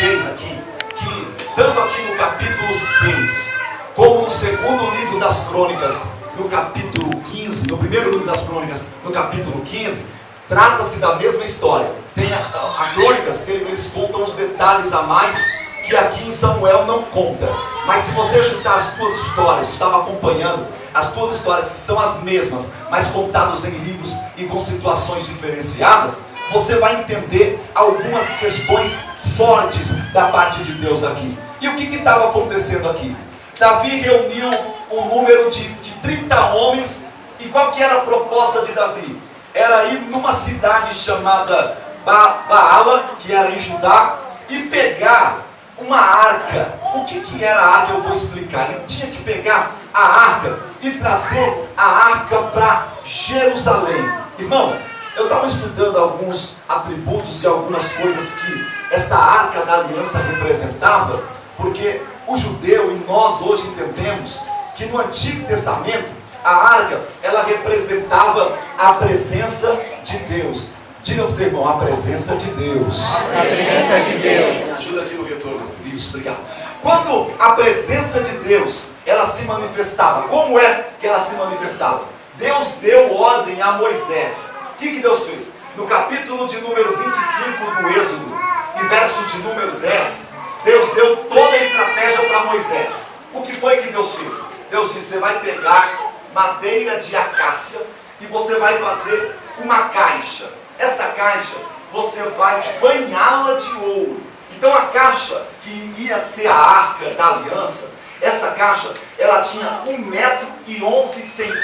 vocês aqui que, tanto aqui no capítulo 6, como no segundo livro das Crônicas, no capítulo 15, no primeiro livro das Crônicas, no capítulo 15, trata-se da mesma história. Tem a Crônicas, que eles contam os detalhes a mais que aqui em Samuel não conta. Mas se você juntar as duas histórias, eu estava acompanhando, as duas histórias que são as mesmas, mas contadas em livros e com situações diferenciadas, você vai entender algumas questões fortes da parte de Deus aqui. E o que estava acontecendo aqui? Davi reuniu um número de 30 homens, e qual que era a proposta de Davi? Era ir numa cidade chamada Baala, que era em Judá, e pegar uma arca. O que era a arca? Eu vou explicar. Ele tinha que pegar a arca e trazer a arca para Jerusalém. Irmão, eu estava estudando alguns atributos e algumas coisas que esta arca da aliança representava, porque o judeu e nós hoje entendemos que no Antigo Testamento a arca, ela representava a presença de Deus. Diga para o teu irmão, a presença de Deus. A presença de Deus. Me ajuda aqui no retorno, isso, obrigado. Quando a presença de Deus, ela se manifestava, como é que ela se manifestava? Deus deu ordem a Moisés. O que Deus fez? No capítulo de número 25 do Êxodo, e verso de número 10, Deus deu toda a estratégia para Moisés. O que foi que Deus fez? Deus disse, você vai pegar madeira de acácia e você vai fazer uma caixa. Essa caixa, você vai banhá-la de ouro. Então a caixa que ia ser a arca da aliança, essa caixa, ela tinha 1,11 m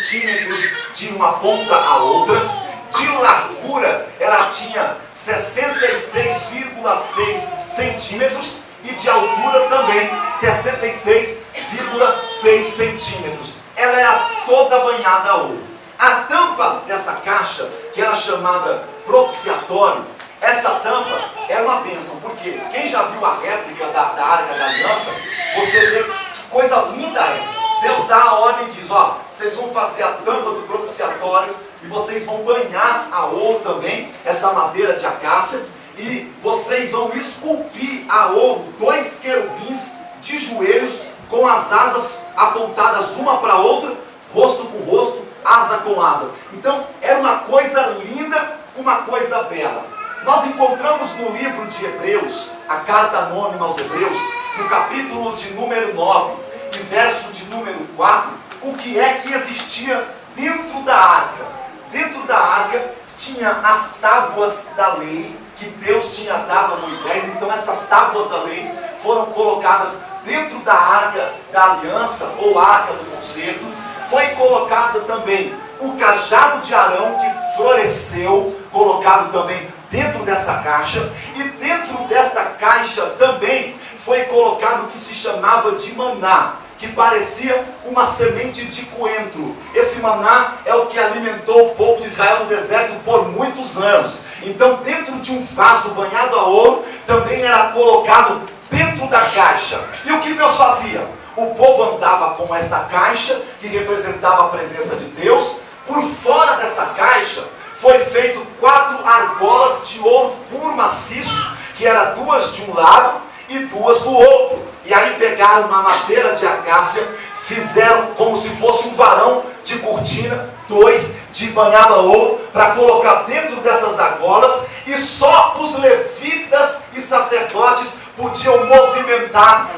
de uma ponta à outra. De largura, ela tinha 66,6 centímetros e de altura também 66,6 centímetros. Ela era toda banhada a ouro. A tampa dessa caixa, que era chamada propiciatório, essa tampa era uma bênção, porque quem já viu a réplica da Arca da Aliança, você vê que coisa linda é. Deus dá a ordem e diz, ó, vocês vão fazer a tampa do propiciatório e vocês vão banhar a ouro também, essa madeira de acácia, e vocês vão esculpir a ouro 2 querubins de joelhos com as asas apontadas uma para a outra, rosto com rosto, asa com asa. Então era uma coisa linda, uma coisa bela. Nós encontramos no livro de Hebreus, a carta anônima aos Hebreus, no capítulo de número 9 e verso de número 4, o que é que existia dentro da arca. Dentro da arca tinha as tábuas da lei que Deus tinha dado a Moisés. Então essas tábuas da lei foram colocadas dentro da arca da aliança, ou arca do concerto. Foi colocado também o cajado de Arão, que floresceu, colocado também dentro dessa caixa. E dentro desta caixa também foi colocado o que se chamava de maná, que parecia uma semente de coentro. Esse maná é o que alimentou o povo de Israel no deserto por muitos anos. Então dentro de um vaso banhado a ouro, também era colocado dentro da caixa. E o que Deus fazia? O povo andava com esta caixa, que representava a presença de Deus. Por fora dessa caixa, foi feito 4 argolas de ouro puro maciço, que era 2 de um lado e 2 do outro. E aí pegaram uma madeira de acácia, fizeram como se fosse um varão de cortina, 2 de banhado a ouro, para colocar dentro dessas argolas, e só os levitas e sacerdotes podiam movimentar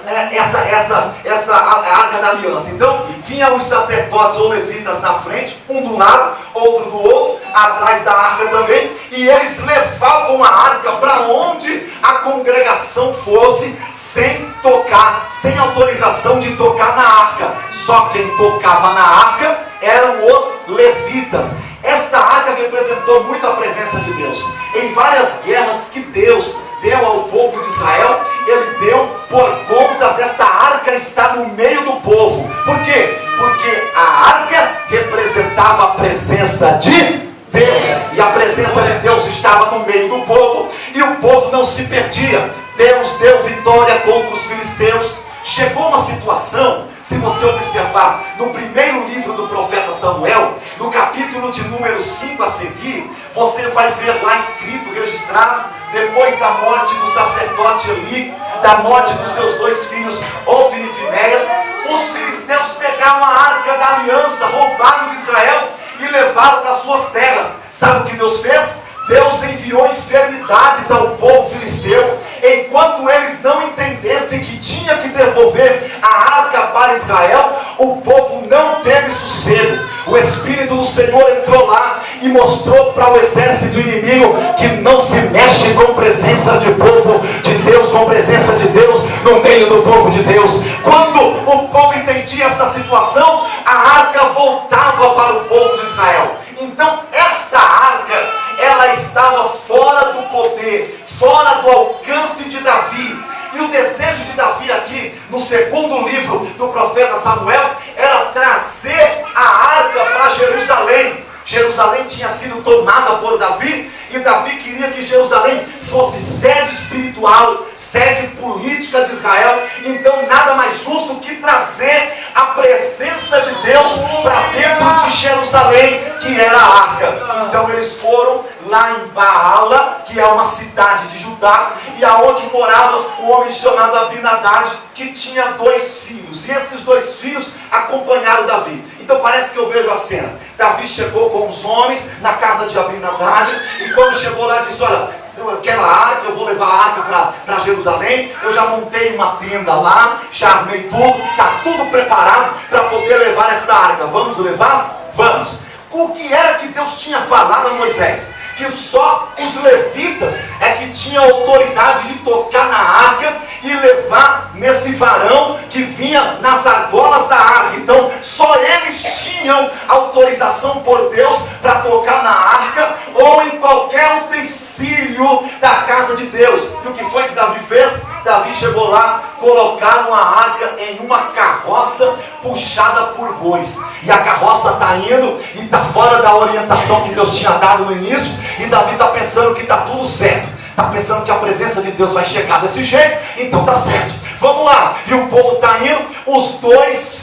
essa arca da aliança. Então vinham os sacerdotes ou levitas na frente, um do lado, outro do outro, atrás da arca também, e eles levavam a arca para onde a congregação fosse, sem tocar, sem autorização de tocar na arca. Só quem tocava na arca eram os levitas. Esta arca representou muito a presença de Deus. Em várias guerras que Deus deu ao povo de Israel, Ele deu por conta desta arca estar no meio do povo. Por quê? Porque a arca representava a presença de Deus, e a presença de Deus estava no meio do povo, e o povo não se perdia. Deus deu vitória contra os filisteus. Chegou uma situação, se você observar no primeiro livro do profeta Samuel, no capítulo de número 5 a seguir, você vai ver lá escrito, registrado, depois da morte do sacerdote Eli, da morte dos seus 2 filhos, Ofni e Finéias, os filisteus pegaram a arca da aliança, roubaram de Israel e levaram para suas terras. Sabe o que Deus fez? Deus enviou enfermidades ao povo filisteu, enquanto eles não entendessem que tinha que devolver a arca para Israel. O povo não teve sossego. O Espírito do Senhor entrou lá e mostrou para o exército inimigo que não se mexe com presença de povo de Deus, com presença de Deus no meio do povo de Deus. Quando o povo entendia essa situação, a arca voltava para o povo de Israel. Então esta arca, ela estava fora do poder, fora do alcance de Davi. E o desejo de Davi aqui, no segundo livro do profeta Samuel, era trazer a arca para Jerusalém. Jerusalém tinha sido tomada por Davi, e Davi queria que Jerusalém fosse sede espiritual, sede política de Israel. Então nada mais justo que trazer a presença de Deus para dentro de Jerusalém, que era a arca. Então eles foram lá em Baala, que é uma cidade de Judá, e aonde morava um homem chamado Abinadad, que tinha 2 filhos, e esses 2 filhos acompanharam Davi. Então parece que eu vejo a cena. Davi chegou com os homens na casa de Abinadad, e quando chegou lá disse: olha, aquela arca, eu vou levar a arca para Jerusalém, eu já montei uma tenda lá, já armei tudo, está tudo preparado para poder levar esta arca. Vamos levar? Vamos. O que era que Deus tinha falado a Moisés? Que só os levitas é que tinham autoridade de tocar na arca e levar nesse varão que vinha nas argolas da arca. Então só eles tinham autorização por Deus para tocar na arca ou em qualquer utensílio da casa de Deus. E o que foi que Davi fez? Davi chegou lá, colocaram a arca em uma carroça puxada por bois, e a carroça está indo e está fora da orientação que Deus tinha dado no início, e Davi está pensando que está tudo certo, está pensando que a presença de Deus vai chegar desse jeito, então está certo, vamos lá. E o povo está indo, os dois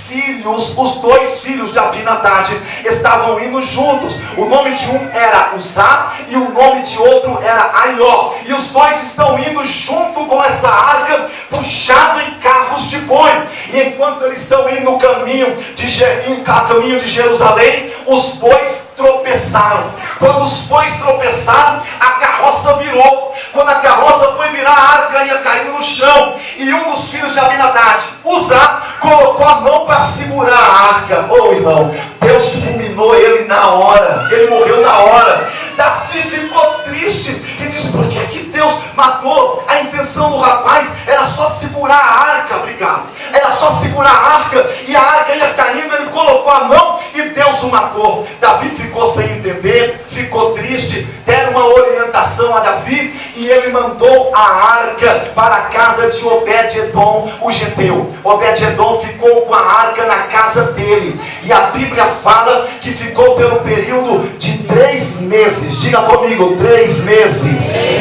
filhos de Abinadad estavam indo juntos. O nome de um era Uzá e o nome de outro era Aió, e os dois estão indo junto com esta arca, puxado em carros de boi. E enquanto eles estão indo no caminho de Jerusalém, os bois tropeçaram. Quando os bois tropeçaram, a carroça virou. Quando a carroça foi virar, a arca ia caindo no chão, e um dos filhos de Abinadad, Uzá, colocou a mão para segurar a arca. Oh irmão, Deus fulminou ele na hora, ele morreu na hora. Davi ficou triste e disse: por que Deus matou? A intenção do rapaz era só segurar a arca. Obrigado. Era só segurar a arca, e a arca ia caindo, ele colocou a mão e Deus o matou. Davi ficou sem entender, ficou triste. Deram uma orientação a Davi e ele mandou a arca para a casa de Obed-edom, o geteu. Obed-edom ficou com a arca na casa dele, e a Bíblia fala que ficou pelo período de 3 meses. Diga comigo, 3 meses.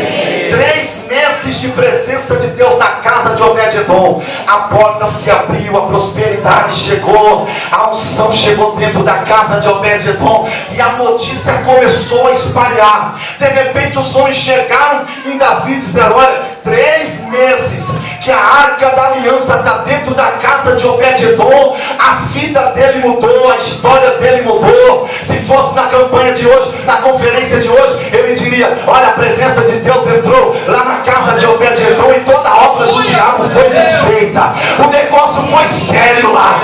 3 meses de presença de Deus na casa de Obed-edom. A porta se abriu, a prosperidade chegou, a unção chegou dentro da casa de Obed-edom, e a notícia começou a espalhar. De repente os homens chegaram em Davi e disseram: olha, 3 meses que a arca da aliança está dentro da casa de Obed-edom, a vida dele mudou, a história dele mudou. Se fosse na campanha de hoje, na conferência de hoje, ele diria: olha, a presença de Deus entrou lá na casa de Obed-edom e toda a obra do diabo foi desfeita. O negócio foi sério lá.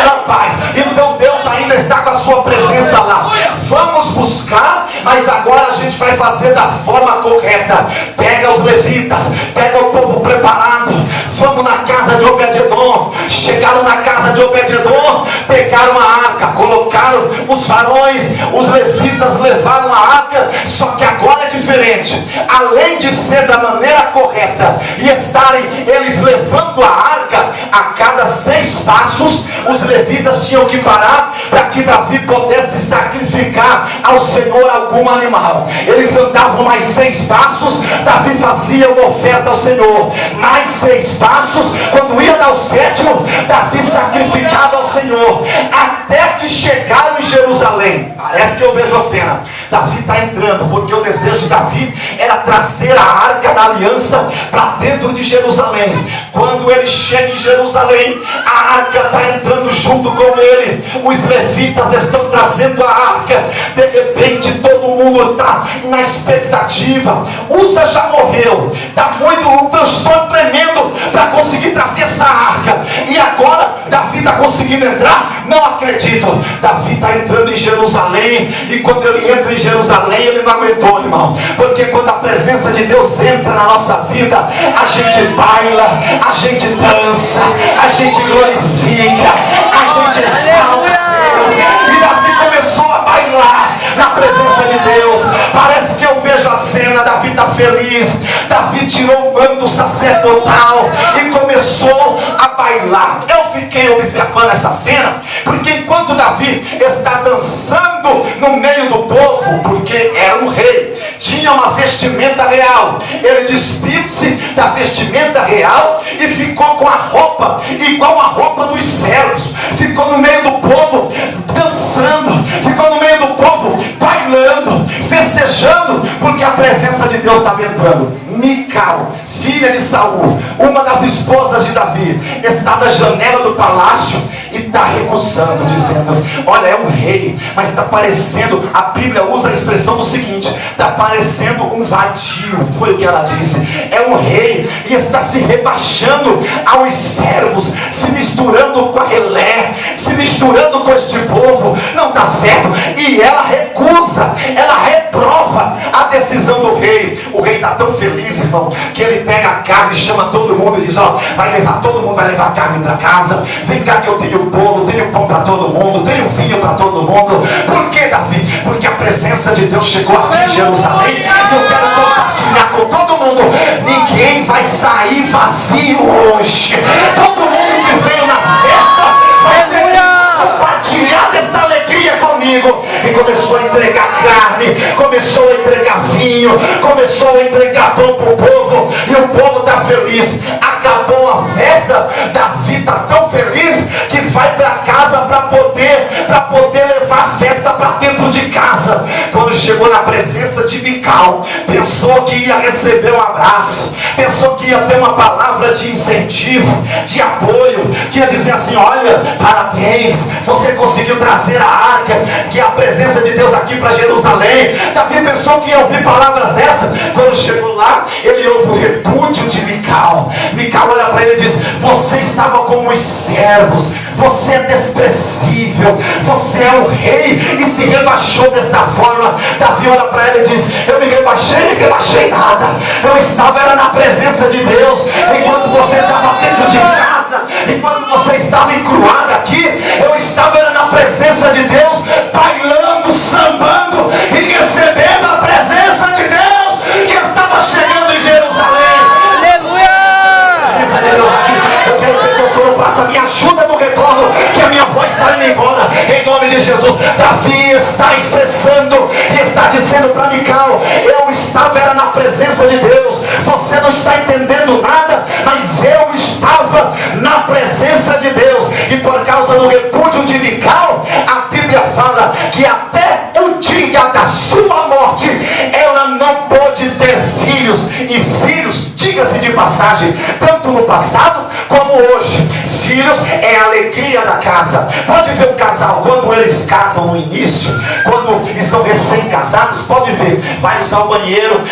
Rapaz, então Deus ainda está com a sua presença lá. Vamos buscar, mas agora a gente vai fazer da forma correta. Pega os levitas, pega o povo preparado, vamos na casa de Obed-edom. Chegaram na casa de Obed-edom, pegaram a arca, colocaram os varões, os levitas levaram a arca. Só que agora é diferente. Além de ser da maneira correta e estarem eles levando a arca, a cada 6 passos os levitas tinham que parar para que Davi pudesse sacrificar ao Senhor algum animal. Eles andavam mais 6 passos, Davi fazia uma oferta ao Senhor. Mais 6 passos, quando ia dar o 7º, Davi sacrificava ao Senhor. Até que chegaram em Jerusalém. Parece que eu vejo a cena. Davi está entrando, porque o desejo de Davi era trazer a arca da aliança para dentro de Jerusalém. Quando ele chega em Jerusalém, a arca está entrando junto com ele. Os levitas estão trazendo a arca. De repente todo mundo está na expectativa. Uza já morreu, está muito um transtorno tremendo para conseguir trazer essa arca. E agora Davi está conseguindo entrar? Não acredito. Davi está entrando em Jerusalém, e quando ele entra em Jerusalém, ele não aguentou, irmão, porque quando a presença de Deus entra na nossa vida, a gente baila, a gente dança, a gente glorifica, a gente exalta Deus. E Davi começou a bailar na presença de Deus. Parece que eu vejo a cena. Davi está feliz. Davi tirou o manto sacerdotal e começou a bailar. Eu fiquei observando essa cena, porque enquanto Davi está dançando no meio do povo, porque era um rei, tinha uma vestimenta real, ele despiu-se da vestimenta real e ficou com a roupa igual a roupa dos servos, ficou no meio do povo dançando, ficou no meio do povo bailando, festejando, porque a presença de Deus estava entrando. Mical, filha de Saul, uma das esposas de Davi, está na janela do palácio e está recusando, dizendo: olha, é um rei, mas está parecendo, a Bíblia usa a expressão do seguinte: está parecendo um vadio. Foi o que ela disse. É um rei e está se rebaixando aos servos, se misturando com a relé, se misturando com este povo. Não está certo. E ela recusa, ela reprova a decisão do rei. O rei está tão feliz, irmão, que ele pega a carne, chama todo mundo e diz: ó, vai levar, todo mundo vai levar carne para casa. Vem cá que eu tenho bolo, tenho pão para todo mundo, tenho vinho para todo mundo. Por que, Davi? Porque a presença de Deus chegou aqui em Jerusalém, e eu quero compartilhar com todo mundo. Ninguém vai sair vazio hoje. Todo mundo que veio na festa vai ter que compartilhar desta alegria comigo. E começou a entregar carne, começou a entregar vinho, começou a entregar pão para o povo, e o povo está feliz. Acabou a festa, Davi está tão feliz que vai para casa para poder levar a festa para dentro de casa. Quando chegou na presença de Mical, pensou que ia receber um abraço, pensou que ia ter uma palavra de incentivo, de apoio, que ia dizer assim: olha, parabéns, você conseguiu trazer a arca, que é a presença de Deus aqui para Jerusalém. Davi pensou que ia ouvir palavras dessas. Quando chegou lá, ele ouve o repúdio de Mical. Mical olha para ele e diz: você estava como os servos, você é desprezível, você é o rei e se rebaixou desta forma. Davi olha para ele e diz: eu me rebaixei nada, eu estava era na presença de Deus. Enquanto você estava dentro de casa, enquanto você estava encruado aqui, eu estava era na presença de Deus, bailando, sambando e recebendo a presença de Deus que estava chegando em Jerusalém. Aleluia! A presença de Deus aqui. Eu quero pedir ao sonoplasta, me ajuda no retorno, que a minha voz está indo embora, em nome de Jesus. Davi está expressando e está dizendo para Mical: eu estava era na presença de Deus. Você não está entendendo nada, mas eu estava na presença de Deus. E por causa do repúdio de Mical, a Bíblia fala que até o dia da sua morte ela não pôde ter filhos. E filhos, diga-se de passagem, tanto no passado como hoje, filhos é a alegria da casa. Pode ver um casal, quando eles casam no início, quando estão recém-casados, pode ver, vai usar o banheiro,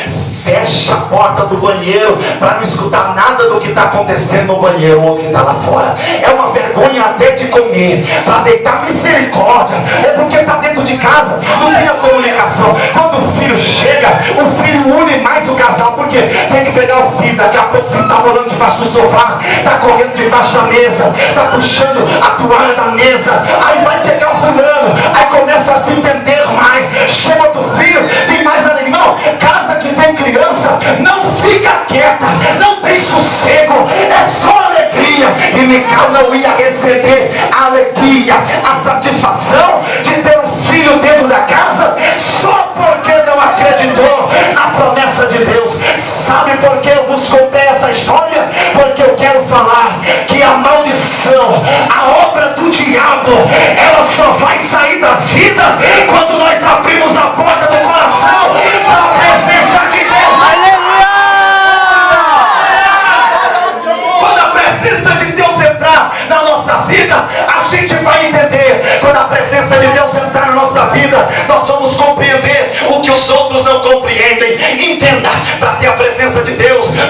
fecha a porta do banheiro para não escutar nada do que está acontecendo no banheiro ou que está lá fora. É uma vergonha até de comer, para deitar, misericórdia. É porque está dentro de casa, não tem a comunicação. Quando o filho chega, o filho une mais o casal, porque tem que pegar o filho. Daqui a pouco o filho está rolando debaixo do sofá, está correndo debaixo da mesa, está puxando a toalha da mesa, aí vai pegar o fulano, aí começa a se entender mais. Chama outro filho, tem mais alegria. Não, casa que tem criança não fica quieta, não tem sossego, é só alegria. E Mical não ia receber a alegria, a satisfação de ter um filho dentro da casa, só porque não acreditou na promessa de Deus. Sabe por que eu vos contei essa história? Porque eu quero falar que a maldição, a obra do diabo, ela só vai sair das vidas quando nós abrimos a porta do coração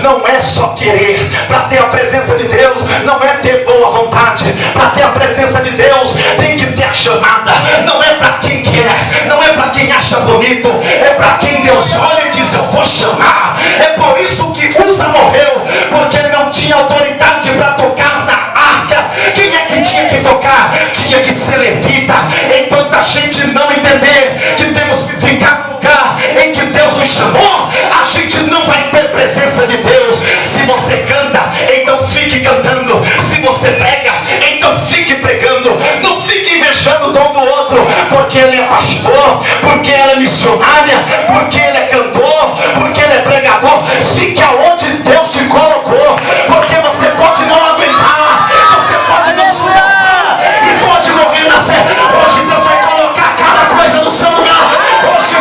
não é só querer. Para ter a presença de Deus não é ter boa vontade. Para ter a presença de Deus tem que ter a chamada. Não é para quem quer, não é para quem acha bonito, é para quem Deus olha e diz: eu vou chamar. É por isso que Uza morreu, porque ele não tinha autoridade para tocar na arca. Quem é que tinha que tocar? Tinha que ser levita. Enquanto a gente não entender que temos que ficar no lugar em que Deus nos chamou, a gente não vai ter presença de Deus. Se você canta, então fique cantando. Se você prega, então fique pregando. Não fique invejando o dom do outro, porque ele é pastor, porque ela é missionária, porque ele é cantor, porque ele é pregador. Fique aonde Deus te colocou, porque você pode não aguentar, você pode não suportar e pode morrer na fé. Hoje Deus vai colocar cada coisa no seu lugar. Hoje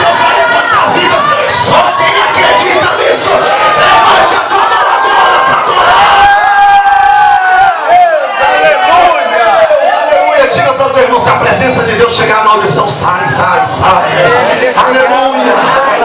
Deus vai levantar vidas. Só quem acredita nisso, levante a tua mão agora para adorar. Aleluia. Diga para o teu irmão: se a presença de Deus chegar, a maldição sai, sai, sai. Aleluia,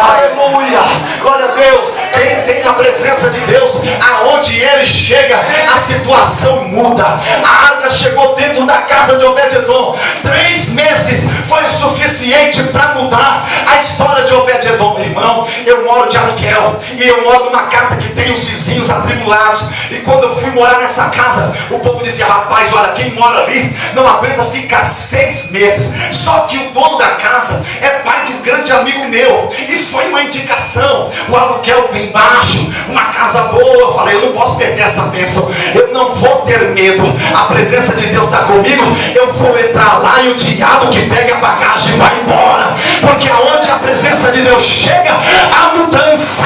aleluia. Glória a Deus. Quem tem a presença de Deus, aonde ele chega, a situação muda. A arca chegou dentro da casa de Obed-edom. 3 meses foi o suficiente para mudar a história de Obed-edom. Irmão, eu moro de aluguel e eu moro numa casa que tem os vizinhos atribulados. E quando eu fui morar nessa casa, o povo dizia: rapaz, olha, quem mora ali não aguenta ficar 6 meses. Só que o dono da casa é pai de um grande amigo meu, e foi uma indicação. O aluguel bem baixo, uma casa boa. Eu falei: eu não posso perder essa bênção, eu não vou ter medo. A presença de Deus está comigo. Eu vou entrar lá e o diabo que pega a bagagem vai embora, porque aonde a presença de Deus chega, a mudança.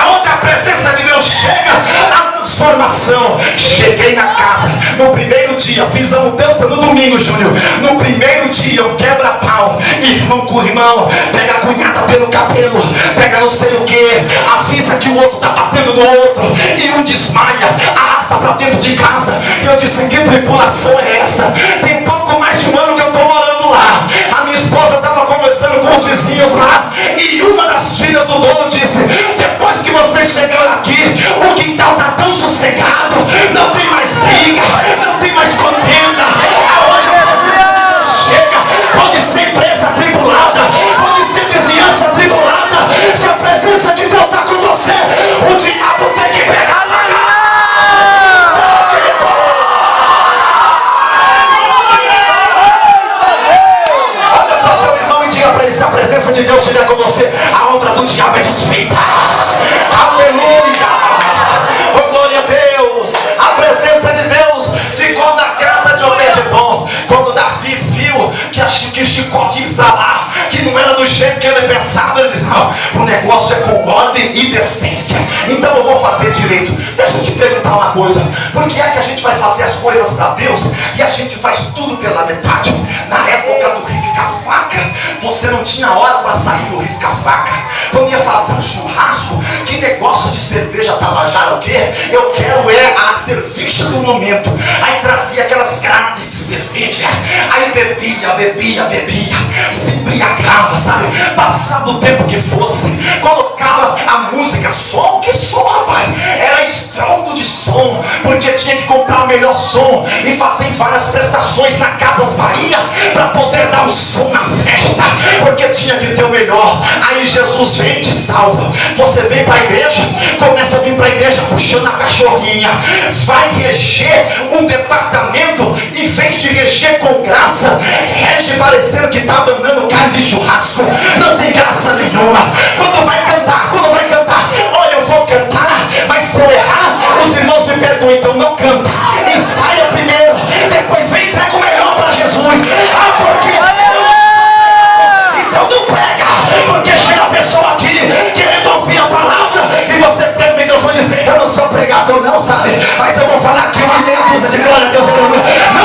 Aonde a presença de Deus chega, a transformação. Cheguei na casa no primeiro dia, fiz a mudança no domingo, Júnior. No primeiro dia eu quebra-pau, irmão com irmão, pega a cunhada pelo cabelo, pega não sei o que, avisa que o outro está batendo no outro, e um desmaia, arrasta para dentro de casa. E eu disse: que tripulação é essa? Tem pouco mais de um ano que eu estou morando lá. A minha esposa estava conversando com os vizinhos lá, e uma das filhas do dono disse: depois que vocês chegaram aqui, o quintal está tão sossegado, não tem mais briga, não tem mais contenda. Aonde a presença de Deus chega, pode ser empresa atribulada, pode ser vizinhança atribulada. Se a presença de Deus está com você, o diabo tem que pegar na cara. Olha para o teu irmão e diga para ele: se a presença de Deus estiver com você, a obra do diabo é desfeita. Aleluia. Oh, glória a Deus. A presença de Deus ficou na casa de Obed-edom. Quando Davi viu que o chicote ia estralar, que não era do jeito que ele pensava, ele disse: não, o negócio é com ordem e decência, então eu vou fazer direito. Deixa eu te perguntar uma coisa: por que é que a gente vai fazer as coisas para Deus e a gente faz tudo pela metade? Na época do risca-faca, você não tinha hora para sair do risca-faca. Quando ia fazer um churrasco, que negócio de cerveja tabajara, o quê? Eu quero a cerveja do momento. Aí trazia aquelas grades de cerveja, aí bebia, se embriagava, sabe? Passava o tempo que fosse, colocava a música, som, que som, rapaz? Era estrondo de som, porque tinha que comprar o melhor som e fazer várias prestações na Casas Bahia para poder dar o som na festa, porque tinha que ter o melhor. Aí Jesus vem e te salva. Você vem para a igreja, começa a vir para a igreja puxando a cachorrinha, vai reger um departamento, em vez de reger com graça, rege parecendo que está mandando carne de churrasco. Não tem graça nenhuma. Quando vai cantar, olha, eu vou cantar, mas se eu errar, os irmãos me perdoam. Então não canta, ensaia primeiro, depois vem e entrega o melhor para Jesus. Porque então não prega, porque chega a pessoa aqui querendo ouvir a palavra e você pega o microfone e diz: eu não sou pregador não, sabe? Mas eu vou falar aqui uma meia dúzia de glória a Deus. Não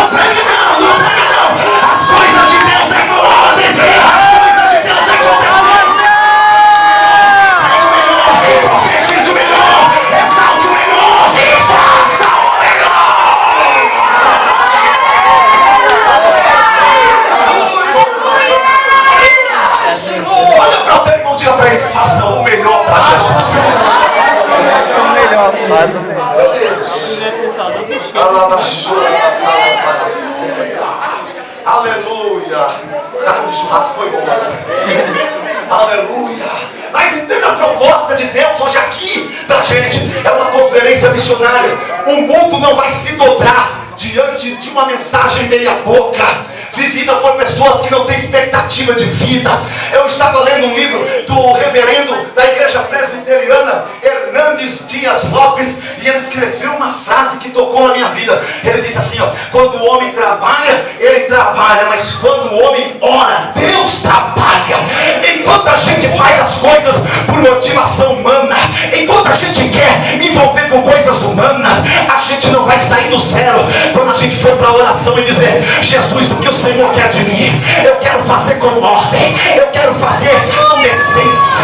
pregue não. As coisas de Deus é por ordem, as coisas de Deus é com decência. Meu Deus. Aleluia. Cara de churrasco foi bom. Aleluia. Mas entenda a proposta de Deus hoje aqui pra gente. É uma conferência missionária. O mundo não vai se dobrar diante de uma mensagem meia boca, vivida por pessoas que não têm expectativa de vida. Eu estava lendo um livro do reverendo da igreja presbiteriana Hernandes Dias Lopes, e ele escreveu uma frase que tocou na minha vida. Ele disse assim, ó: quando o homem trabalha, ele trabalha, mas quando o homem ora, Deus trabalha. Enquanto a gente faz as coisas por motivação humana, enquanto a gente quer envolver com coisas humanas, a gente não vai sair do zero. Quando a gente for para a oração e dizer: Jesus, o que o Senhor quer de mim? Eu quero fazer com ordem, eu quero fazer com decência,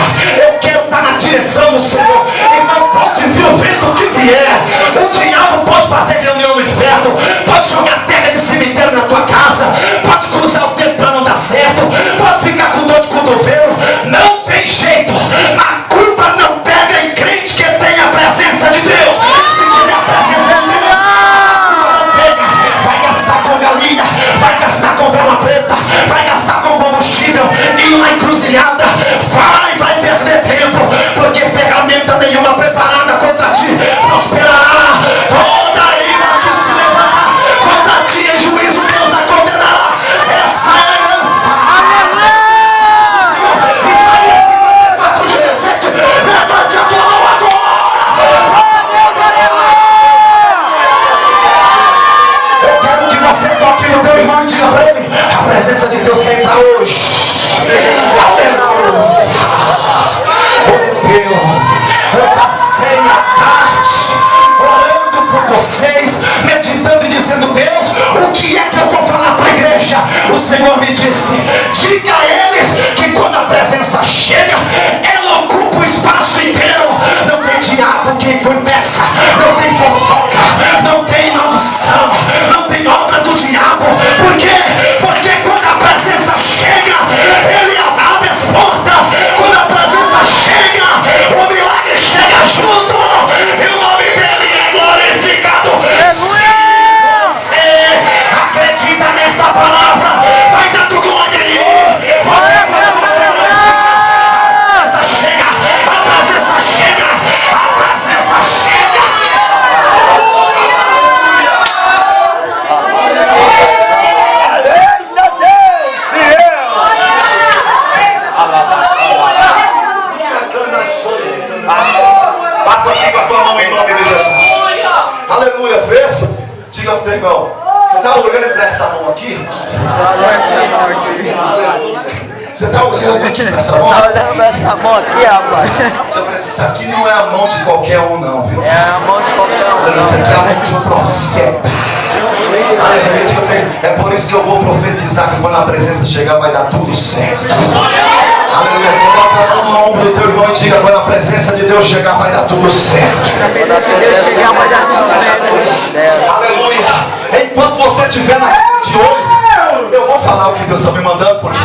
eu quero estar na direção do Senhor. Irmão, pode vir o vento que vier, o diabo pode fazer reunião no inferno, pode jogar terra de cemitério na tua casa, pode cruzar o tempo para não dar certo, pode ficar com dor de cotovelo, não tem jeito. A culpa não pega em crente que tem a presença de Deus. Se tiver a presença de Deus, vai gastar com galinha, vai gastar com vela preta, vai gastar com combustível, indo na encruzilhada, vai perder tempo, porque ferramenta nenhuma preparada contra ti prosperará. Toda língua que se levantar contra ti em juízo, Deus a condenará. Essa é a herança. Isaías 54:17. Levante a tua mão agora. Eu quero que você toque no teu irmão e diga para ele: a presença de Deus quer entrar hoje. Aleluia. Oh Deus, eu passei a tarde orando por vocês, meditando e dizendo: Deus, o que é que eu vou falar para a igreja? O Senhor me disse: diga a eles que quando a presença chega, ela ocupa o espaço inteiro. Não tem diabo que impeça, não tem fofoca, não tem maldição, não tem obra do diabo. Por quê? Porque quando a presença chega, ele abre as portas. Quando a presença chega, o milagre chega junto, e o nome dele é glorificado. Se você acredita nesta palavra, vai dando glória aí. Porque quando você a presença chega, a presença chega, a presença chega. Faça assim com a tua mão em nome de Jesus. Aleluia. Fez? Diga pro teu irmão: você está olhando para essa mão aqui? Aleluia. Você está olhando aqui para essa mão? Tá olhando essa mão aqui, rapaz? Isso aqui não é a mão de qualquer um, não, viu? É a mão de qualquer um. Isso aqui é a mão de um profeta. É por isso que eu vou profetizar que quando a presença chegar vai dar tudo certo. Aleluia. Coloca a mão no ombro do teu irmão e diga: quando a presença de Deus chegar vai dar tudo certo. Quando a presença de Deus chegar vai dar tudo certo. Aleluia. Enquanto você estiver de olho, eu vou falar o que Deus está me mandando, porque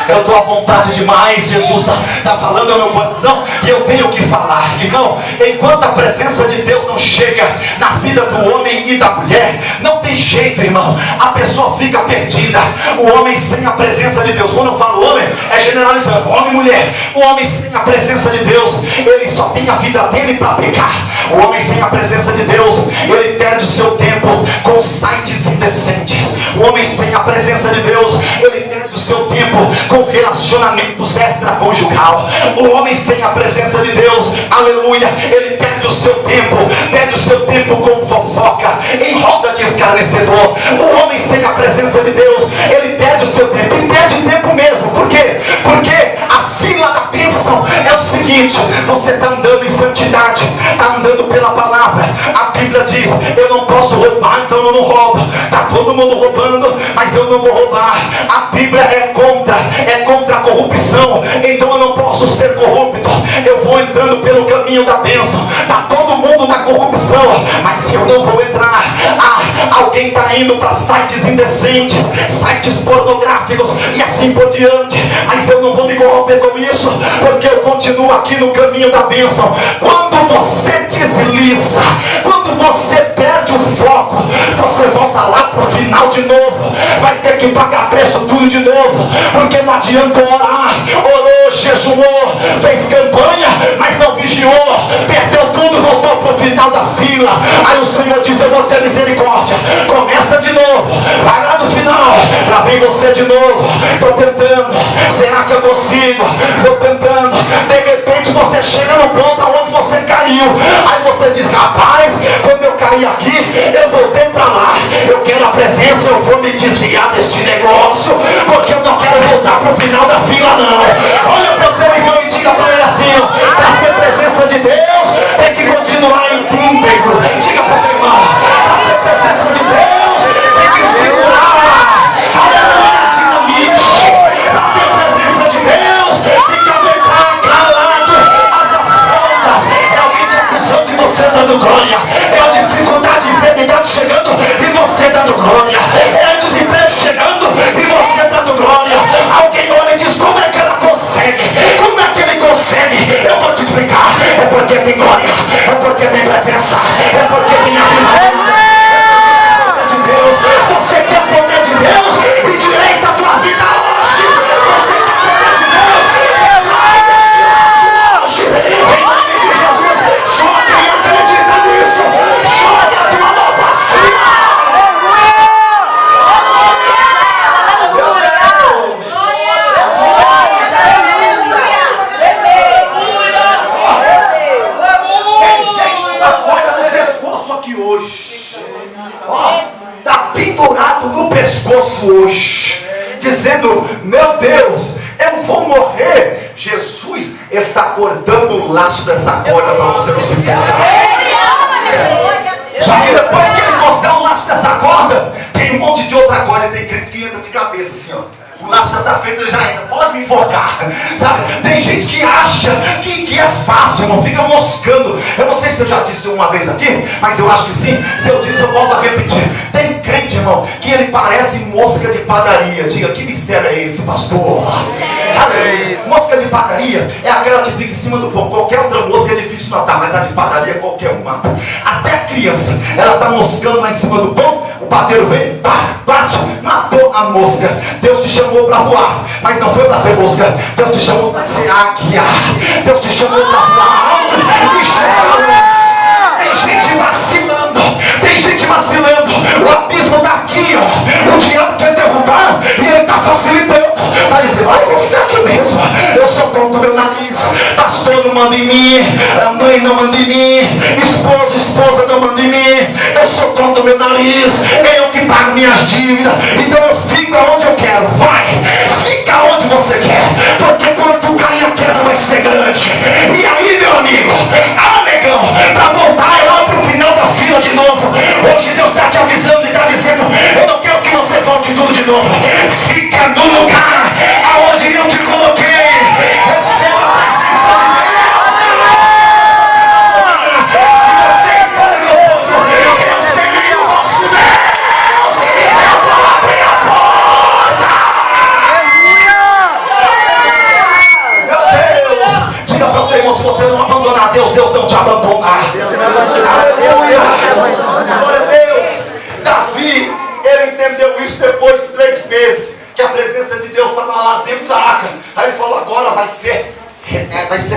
eu estou à vontade demais. Jesus está falando ao meu coração e eu tenho que falar. Irmão, enquanto a presença de Deus não chega na vida do homem e da mulher, não tem jeito, irmão. A pessoa fica perdida. O homem sem a presença de Deus, quando eu falo homem, é generalizando, homem e mulher. O homem sem a presença de Deus, ele só tem a vida dele para pecar. O homem sem a presença de Deus, ele perde o seu tempo com sites indecentes. O homem sem a presença de Deus, ele perde o seu tempo com relacionamentos extraconjugal. O homem sem a presença de Deus, aleluia, ele perde o seu tempo com fofoca, em roda de escarnecedor. O homem sem a presença de Deus, ele perde o seu tempo, e perde tempo mesmo. Por quê? Porque a fila da bênção é o seguinte: você está andando em santidade, está andando pela palavra. A Bíblia diz: eu não posso roubar, então eu não roubo. Está todo mundo roubando, mas eu não vou roubar. A Bíblia é contra a corrupção, então eu não posso ser corrupto. Eu vou entrando pelo caminho da bênção. Está todo mundo na corrupção, mas eu não vou entrar. Alguém está indo para sites indecentes, sites pornográficos e assim por diante, mas eu não vou me corromper com isso, porque eu continuo aqui no caminho da bênção. Quando você desliza. Quando você perde o foco, você volta lá pro final de novo. Vai ter que pagar preço tudo de novo, porque não adianta orar. Orou, jejuou, fez campanha, mas não vigiou, perdeu tudo, voltou pro final da fila. Aí o Senhor diz: eu vou ter misericórdia, começa de novo, vai lá no final. Lá vem você de novo. Estou tentando, será que eu consigo? Vou tentando. De repente você chega no ponto aonde você caiu. Aí você diz: rapaz, quando eu caí aqui, eu voltei para lá. Eu quero a presença, eu vou me desviar deste negócio, porque eu não quero voltar para o final da fila, não. Olha para o teu irmão e diga para ele assim: para ter presença de Deus, tem que continuar íntegro. Diga para o teu irmão: para ter presença de Deus, tem que segurar. Aleluia, dinamite. Para ter presença de Deus, tem que aguentar calado as afrontas. É alguém te acusando e você dando glória. É a dificuldade, enfermidade chegando e você dando glória. É o desemprego chegando e você dando glória. Alguém olha e diz: como é que ela consegue? Como é que ele consegue? Eu vou te explicar. É porque tem glória, é porque tem presença, é porque tem avivamento. De Deus, você quer o poder de Deus? Endireita a tua vida hoje. Você quer o poder de Deus? Sai deste laço hoje. Em nome de Jesus, só quem acredita nisso, joga a tua mão para cima. Tem gente com a corda no pescoço aqui hoje. Está pendurado no pescoço hoje, dizendo: meu Deus, eu vou morrer. Jesus está cortando o laço dessa corda para você não se perder. Só que depois que ele cortar o laço dessa corda, tem um monte de outra corda e tem crente que entra de cabeça assim, ó. O laço já está feito, ele já entra, pode me enforcar, sabe? Tem gente que acha que é fácil, não fica moscando. Eu não sei se eu já disse uma vez aqui, mas eu acho que sim. Se eu disse, eu volto a repetir. Tem crente, irmão, que ele parece mosca de padaria. Diga: que mistério é esse, pastor? Mosca de padaria é aquela que fica em cima do pão. Qualquer outra mosca é difícil matar, mas a de padaria qualquer um mata. Até a criança, ela está moscando lá em cima do pão, o padeiro vem, pá, bate, matou a mosca. Deus te chamou para voar, mas não foi para ser mosca. Deus te chamou para ser águia. Deus te chamou para voar alto e chegar longe. Tem gente vacilando, tem gente vacilando. O abismo está aqui, ó. O diabo quer derrubar e ele está facilitando. Está dizendo: eu vou ficar aqui mesmo. Eu sou dono do meu nariz. Pastor não manda em mim, a mãe não manda em mim, esposa não manda em mim. Eu sou dono do meu nariz, eu que pago minhas dívidas. Então eu fico aonde eu quero. Vai, fica onde você quer, porque quando tu cair a queda vai ser grande. E aí, meu amigo, negão, para voltar lá pro final da fila de novo. Hoje Deus está te avisando e está dizendo: eu não quero que você volte tudo de novo. Fica no lugar aonde eu te coloquei. Receba a presença de Deus. Se vocês forem meu povo, eu serei o vosso Deus. Eu vou abrir a porta. Meu Deus, diga para o teu irmão: se você não abandonar Deus, Deus não te abandonar. Aleluia. Glória a Deus. Davi, ele entendeu isso depois de 3 meses, que a presença de Deus estava lá dentro da arca. Aí ele falou: agora vai ser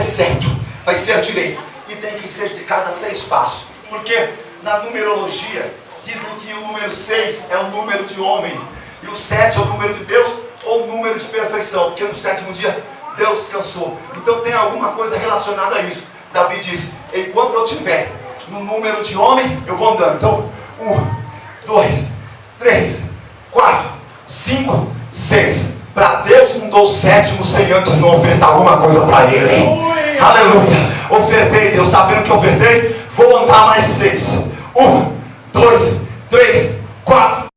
certo, vai ser direito. E tem que ser de cada 6 passos. Porque na numerologia dizem que o número 6 é o número de homem, e o 7 é o número de Deus, ou o número de perfeição, porque no 7º dia Deus descansou. Então tem alguma coisa relacionada a isso. Davi disse: enquanto eu tiver no número de homem, eu vou andando. Então 1, 2, 3, 4, 5, 6. Para Deus não dou o 7º sem antes não ofertar alguma coisa para Ele. Aleluia. Ofertei, Deus está vendo que eu ofertei? Vou andar mais 6. 1, 2, 3, 4,